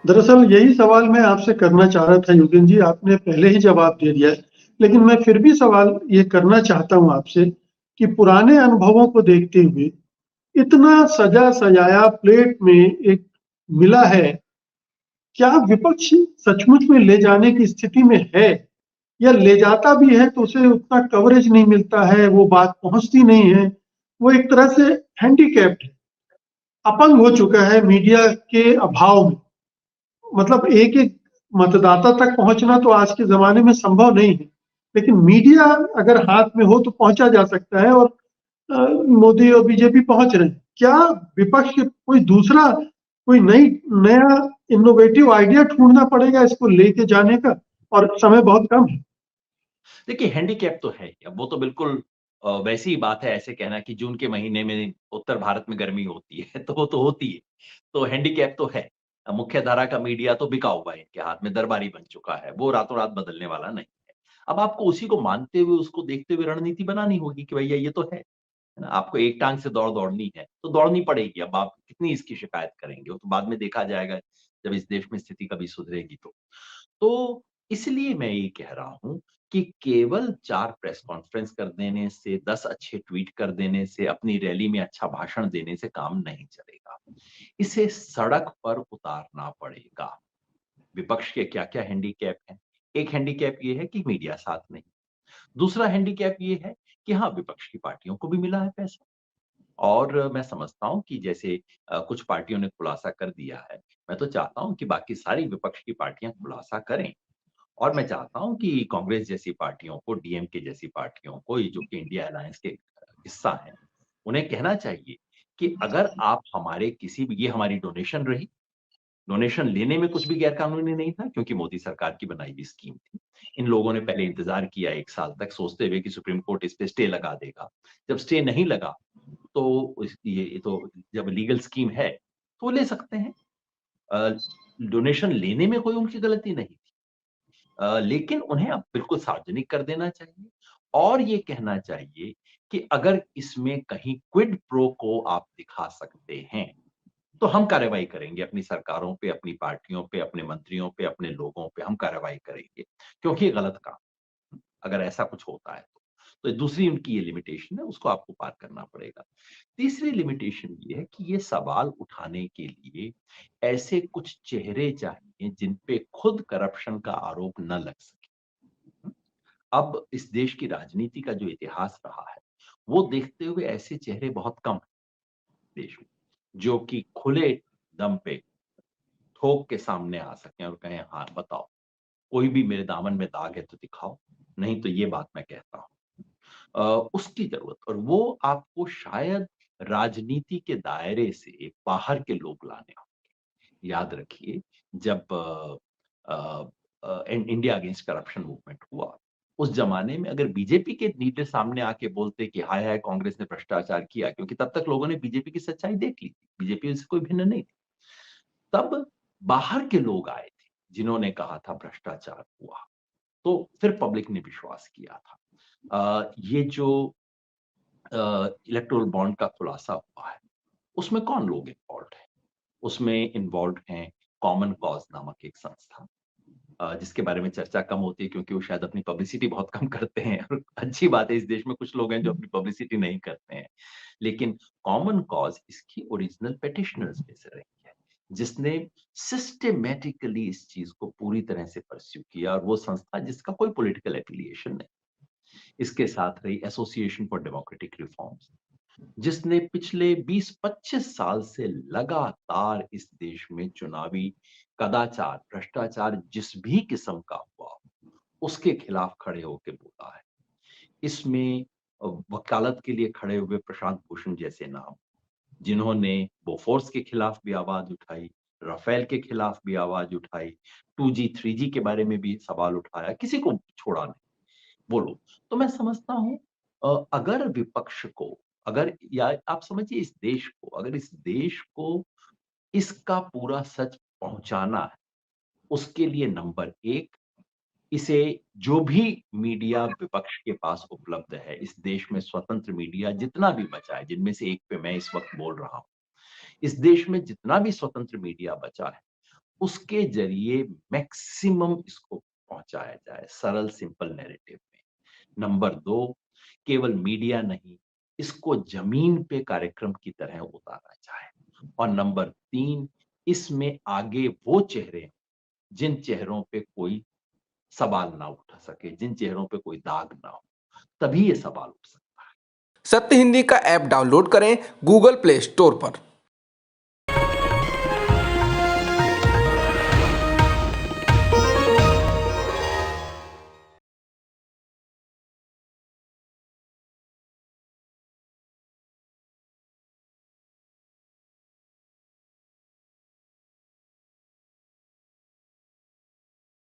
दरअसल यही सवाल मैं आपसे करना चाह रहा था योगेन जी, आपने पहले ही जवाब दे दिया है। लेकिन मैं फिर भी सवाल ये करना चाहता हूँ आपसे कि पुराने अनुभवों को देखते हुए इतना सजा-सजाया प्लेट में एक मिला है, क्या विपक्ष सचमुच में ले जाने की स्थिति में है? या ले जाता भी है तो उसे उतना कवरेज नहीं मिलता है, वो बात पहुँचती नहीं है। वो एक तरह से हैंडीकैप्ड है, अपंग हो चुका है मीडिया के अभाव में। मतलब एक-एक मतदाता तक पहुँचना तो आज के ज़माने में संभव नहीं है। लेकिन मीडिया अगर हाथ में हो तो पहुँचा जा सकता है और मोदी और बीजेपी पहुँच रहे हैं। क्या विपक्ष के कोई दूसरा कोई नया इनोवेटिव आइडिया ढूँढना पड़ेगा इसको लेके जाने का और समय बहुत कम है। देखिए, हैंडीकैप तो है ही। अब वो तो बिल्कुल वैसी ही बात है ऐसे कहना कि जून के महीने में उत्तर भारत में गर्मी होती है, तो वो तो होती है। तो हैंडीकैप तो है। मुख्य धारा का मीडिया तो बिका हुआ है इनके हाथ में, दरबारी बन चुका है। वो रातों-रात बदलने वाला नहीं है। अब आपको उसी को मानते हुए, उसको देखते हुए रणनीति बनानी होगी कि भैया ये तो है। है ना? आपको एक टाँग से दौड़नी है, तो दौड़नी पड़ेगी। अब आप कितनी इसकी शिकायत करेंगे? वो तो बाद में देखा जाएगा, जब इस देश में स्थिति कभी सुधरेगी तो। तो इसलिए मैं ये कह रहा हूँ कि केवल 4 प्रेस कॉन्फ्रेंस कर देने से, 10 अच्छे ट्वीट कर देने से, अपनी रैली में अच्छा भाषण देने से काम नहीं चलेगा। इसे सड़क पर उतारना पड़ेगा। विपक्ष के क्या-क्या हैंडीकैप हैं? एक हैंडीकैप ये है कि मीडिया साथ नहीं। दूसरा हैंडीकैप ये है कि हाँ, विपक्ष की पार्टियों को भी मिला है पैसा। और मैं समझता हूँ कि जैसे कुछ पार्टियों ने खुलासा कर दिया है, मैं तो चाहता हूँ कि बाकी सारी विपक्ष की पार्टियाँ खुलासा करें। और मैं चाहता हूँ कि कांग्रेस जैसी पार्टियों को, डीएमके जैसी पार्टियों को, ये जो कि इंडिया अलायंस के हिस्सा हैं, उन्हें कहना चाहिए कि अगर आप हमारे किसी भी, ये हमारी डोनेशन रही, डोनेशन लेने में कुछ भी गैरकानूनी नहीं था क्योंकि मोदी सरकार की बनाई हुई स्कीम थी। इन लोगों ने पहले इंतज़ार किया 1 साल तक सोचते हुए कि सुप्रीम कोर्ट इस पे स्टे लगा देगा। जब स्टे नहीं लगा, तो इस ये तो जब लीगल स्कीम है, तो वो ले सकते हैं। अ, डोनेशन लेने में कोई उनकी गलती नहीं थी। लेकिन उन्हें अब बिल्कुल सार्वजनिक कर देना चाहिए और ये कहना चाहिए कि अगर इसमें कहीं क्विड प्रो को आप दिखा सकते हैं, तो हम कार्रवाई करेंगे अपनी सरकारों पे, अपनी पार्टियों पे, अपने मंत्रियों पे, अपने लोगों पे हम कार्रवाई करेंगे, क्योंकि ये गलत काम है, अगर ऐसा कुछ होता है तो। तो दूसरी उनकी ये लिमिटेशन है, उसको आपको पार करना पड़ेगा। तीसरी लिमिटेशन ये है कि ये सवाल उठाने के लिए ऐसे कुछ चेहरे चाहिए जिन पे खुद करप्शन का आरोप न लग सके। हुँ? अब इस देश की राजनीति का जो इतिहास रहा है, वो देखते हुए ऐसे चेहरे बहुत कम हैं देश में, जो कि खुले दम पे ठोक के सामने आ सकें और कहें, "हाँ, बताओ, कोई भी मेरे दामन में दाग है तो दिखाओ, नहीं तो ये बात मैं कहता हूँ।" उसकी ज़रूरत, और वो आपको शायद राजनीति के दायरे से बाहर के लोग लाने होंगे। याद रखिए, जब अ इंडिया अगेंस्ट करप्शन मूवमेंट हुआ, उस ज़माने में अगर बीजेपी के लीडर सामने आके बोलते कि हाय हाय कांग्रेस ने भ्रष्टाचार किया, क्योंकि तब तक लोगों ने बीजेपी की सच्चाई देख ली थी, बीजेपी से कोई भिन्न नहीं थी। तब बाहर के लोग आए थे, जिन्होंने कहा था भ्रष्टाचार हुआ, तो फिर पब्लिक ने विश्वास किया था। ये जो इलेक्टोरल बॉन्ड का खुलासा हुआ है, उसमें कौन लोग इन्वॉल्व्ड हैं? उसमें इन्वॉल्व्ड हैं कॉमन कॉज़ नामक एक संस्था, जिसके बारे में चर्चा कम होती है क्योंकि वो शायद अपनी पब्लिसिटी बहुत कम करते हैं और अच्छी बात है, इस देश में कुछ लोग हैं जो अपनी पब्लिसिटी नहीं करते हैं। लेकिन कॉमन कॉज़ इसकी ओरिजिनल पेटिशनर्स में से रही है, जिसने सिस्टमैटिकली इस चीज़ को पूरी तरह से परस्यू किया, और वो संस्था जिसका कोई पॉलिटिकल एफिलिएशन नहीं। इसके साथ रही एसोसिएशन फॉर डेमोक्रेटिक रिफॉर्म्स, जिसने पिछले 20-25 साल से लगातार इस देश में चुनावी कदाचार, भ्रष्टाचार जिस भी किस्म का हुआ, उसके खिलाफ खड़े होके बोला है। इसमें वकालत के लिए खड़े हुए प्रशांत भूषण जैसे नाम, जिन्होंने बोफोर्स के खिलाफ भी आवाज उठाई, राफेल के खिलाफ भी आवाज उठाई, 2G, 3G के बारे में भी सवाल उठाया, किसी को छोड़ा नहीं। बोलो। तो मैं समझता हूँ, अगर विपक्ष को, अगर, या आप समझिए इस देश को, अगर इस देश को इसका पूरा सच पहुँचाना है, उसके लिए नंबर 1, इसे जो भी मीडिया विपक्ष के पास उपलब्ध है, इस देश में स्वतंत्र मीडिया जितना भी बचा है, जिनमें से एक पे मैं इस वक़्त बोल रहा हूँ। इस देश में जितना भी स्वतंत्र मीडिया बचा है, उसके जरिए मैक्सिमम इसको पहुंचाया जाए सरल सिंपल नैरेटिव में। नंबर 2, केवल मीडिया नहीं, इसको जमीन पे कार्यक्रम की तरह उतारा जाए। और नंबर 3, इसमें आगे वो चेहरे हों, जिन चेहरों पे कोई सवाल ना उठा सके, जिन चेहरों पे कोई दाग ना हो, तभी ये सवाल उठ सकता है। सत्य हिंदी का ऐप डाउनलोड करें गूगल प्ले स्टोर पर।